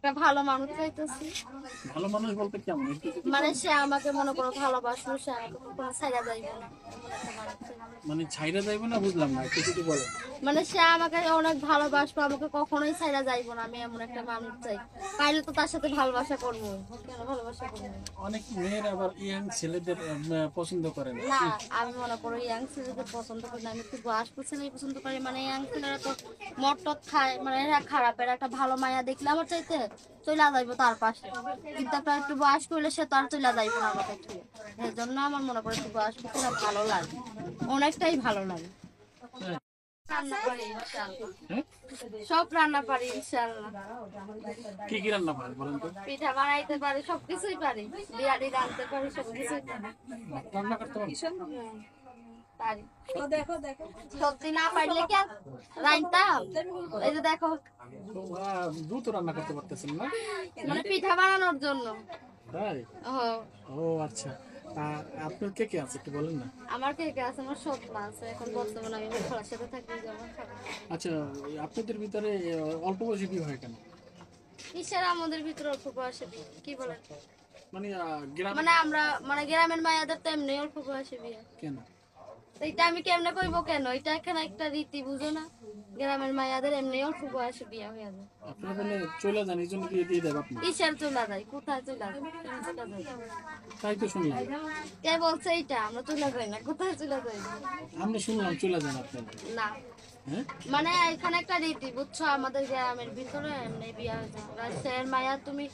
একটা ভালো মানুষ চাইতেছি। ভালো মানুষ বলতে কেমন? মানে সে আমাকে মনে করো ভালোবাসলো, সে আমাকে কখনো ছাইড়া যাইবে না, এমন একটা মানুষ চাই। মানে ছাইরা যাইবো না, বুঝলাম না, একটু যদি বলেন। মানে সে আমাকে অনেক ভালোবাসবে, আমাকে কখনোই ছাইড়া যাইবো না, আমি এমন একটা মানুষ চাই। পাইলে তো তার সাথে ভালোবাসা করবো, কেন ভালোবাসা করবো না? অনেক মেয়ের আবার ইয়াং ছেলেদের পছন্দ করেন। না, আমি মনে করো ইয়াং ছেলেদের পছন্দ করি না, আমি একটু বয়স্ক ছেলেই পছন্দ করি। মানে ইয়াং ছেলেরা তো মদ টদ খায়, মানে এরা খারাপ। এরা একটা ভালো মায়া দেখলে আমার চাইতে চলে যাইবো তার পাশে, কিন্তু একটা একটু বয়স্ক হইলে সে তো আর চলে যাইবো না আমাকে থেকে। এই জন্য আমার মনে করো একটু বয়স্ক ছেলে ভালো লাগে, অনেকটাই ভালো লাগে। হ্যাঁ। রান্না পারি ইনশাআল্লাহ, হ্যাঁ? সব রান্না পারি ইনশাআল্লাহ। কি কি রান্না পারেন বলেন তো? পিঠা বানাইতে পারি, সবকিছুই পারি, বিরিয়ানি রাঁধতে পারি, সবকিছুই পারি। রান্না করতে পারেন? পারি। সবজি না পারলে কি আর রাইতাম? এই যে দেখো, তো, দ্রুত রান্না করতে পারতেছেন না? মানে পিঠা বানানোর জন্য। তাই? ও, ও আচ্ছা। আপনার কে কে আছে একটু বলেন না। আমার কে কে আছে? আমার সব মা আছে, এখন বর্তমানে আমি আমার খালার সাথে থাকি, যে আমার খালা। আচ্ছা, ওই আপনাদের ভিতরে অল্প বয়সী বিয়ে হয় কেন? কিসের আমাদের ভিতরে অল্প বয়সে বিয়ে? কি বলেন? মানে গ্রাম মানে আমরা মানে গ্রামের মায়াদের তো এমনি অল্প বয়সে বিয়ে। কেন? তো এটা আমি কেমনে কইবো কেন? এটা এখানে একটা রীতি, বুঝো না? গ্রামের মায়াদের এমনি অল্প বয়সে বিয়ে হয়ে যায়। আপনারা বলে চলে যান, এই জন্য বিয়ে দিয়ে দেব আপনি? কিসের চলে যায়? কোথায় চলে যায়? চলে যায়? তাই তো শুনলাম। কে বলছে এইটা? আমরা চলে যাই না, কোথায় চলে যাই? আমরা শুনলাম চলে যান আপনারা। না, হ্যাঁ? মানে এখানে একটা রীতি, বুঝছো? আমাদের গ্রামের ভিতরে এমনি বিয়ে হয়ে যায়। রাজশাহীর মায়া তুমি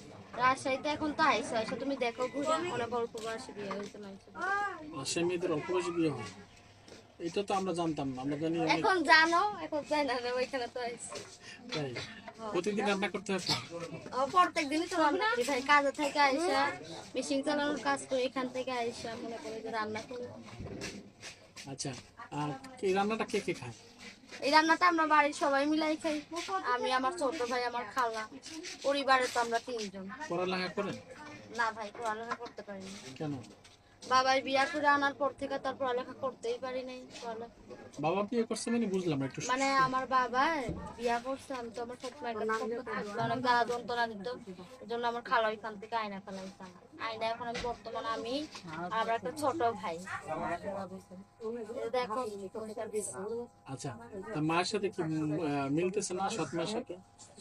রাজশাহীতে এখন তো আইসো, আইসো তুমি দেখো ঘুরে, অনেক অল্প বয়সে বিয়ে হয়েছে মানুষের। সে মেয়েদের অল্প বয়সী বিয়ে হয়, এটা তো আমরা জানতাম না। আমরা জানি অনেক। এখন জানো, এখন যাই না রে, ওইখানে তো আইসি। তাই প্রতিদিন রান্না করতে হয় আপনার? প্রত্যেক দিনই তো রান্না করি ভাই, কাজে থেকে আইসা মেশিন চালানোর কাজ করি, এখান থেকে আইসা মনে করি যে রান্না করি। আচ্ছা, আর এই রান্নাটা কে কে খায়? এই রান্নাটা আমরা বাড়ির সবাই মিলাই খাই, আমি, আমার ছোট ভাই, আমার খালা। পরিবারে তো আমরা 3 জন। পড়ালেখা করেন? না ভাই, পড়ালেখা করতে পারিনি। কেন? বাবাই বিয়া করে আনার পর থেকে তার পড়ালেখা করতেই পারি নাই। বাবা বিয়ে করছে মানে বুঝলাম না একটু। মানে আমার বাবা বিয়া করছে, আমি তো আমার সবসময় একটা সম্পদ থাকতো, অনেক জ্বালা যন্ত্রণা দিত। এই জন্য আমার খালা ওইখান থেকে আয়না ফেলাইছে। আয়না এখন আমি বর্তমানে আমি আর আমার একটা ছোট ভাই। এই দেখো। আচ্ছা, তা মায়ের সাথে কি মিলতেছে না সৎ মায়ের সাথে?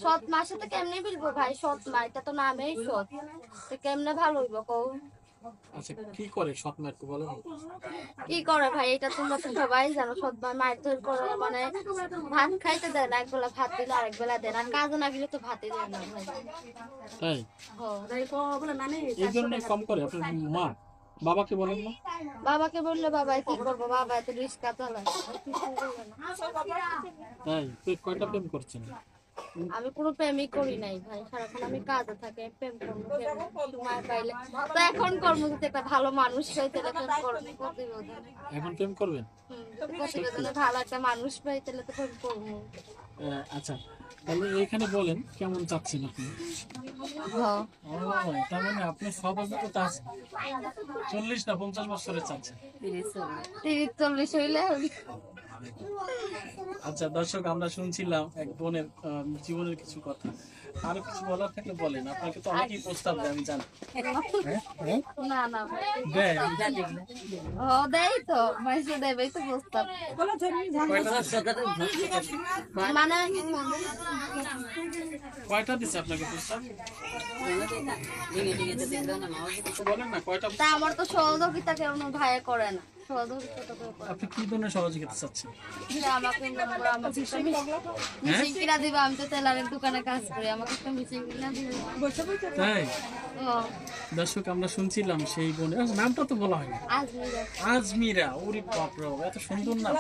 সৎ মার সাথে কেমনে মিলবো ভাই? সৎ মা, এটা তো নামেই সৎ, তো কেমনে ভালো হইব কও? আচ্ছা, কি করে সৎ মা একটু বলেন? কি করে ভাই, এটা তোমরা তো সবাই জানো। সৎ মা মায়ের ধর করে, মানে ভাত খাইতে দেয় না, একবেলা ভাত দিলে আরেক বেলা দেয় না, কাজে না গেলে তো ভাতই দেয় না ভাই। তাই? হো। এই জন্য কম করে আপনার মা? বাবাকে বলেন না? বাবাকে বললে বাবা কি করবো, বাবা তো রিস্কা চালায়। তাই? তুই কয়টা প্রেম করছেন? আমি কোনো প্রেমই করি নাই ভাই, সারাক্ষণ আমি কাজে থাকি, প্রেম করবো সময় পাইলে তো এখন কর্ম, যদি একটা ভালো মানুষ পাই তাহলে প্রেম করবো প্রতিবেদনে। এখন প্রেম করবেন? প্রতিবেদনে ভালো একটা মানুষ পাই তাহলে তো প্রেম করবো। আচ্ছা, তাহলে এখানে বলেন কেমন চাচ্ছেন আপনি? হ্যাঁ, ও, তার মানে আপনি সব অভিজ্ঞতা আছে। 40 না 50 বছরের চাচ্ছেন? 30-40 হইলে আচ্ছা দর্শক, আমরা শুনছিলাম এক বোনের জীবনের কিছু কথা। আরো কিছু বলার থাকলে বলেন, আপনাকে তো অনেকই প্রস্তাব দেয় আমি জানি। না না দেয়? ও দেই তো, মাইসে দেবেই তো প্রস্তাব। মানে কয়টা দিচ্ছে আপনাকে প্রস্তাব? বলেন না কয়টা। তা আমার তো সহযোগিতা কেউ ভাই করে না, সহযোগিতা তো কেউ করে না। আপনি কি ধরনের সহযোগিতা চাচ্ছেন? যে আমাকে মিশিং কিনা দিবা, আমি তো টেলারের দোকানে কাজ করি, আমাকে একটা মিশিং কিনা দিবে। তাই? ও, দর্শক, আমরা শুনছিলাম সেই বোনের নামটা তো বলা হয়নি। আজমিরা। আজমিরা, ওরে বাপরে, এত সুন্দর নাম।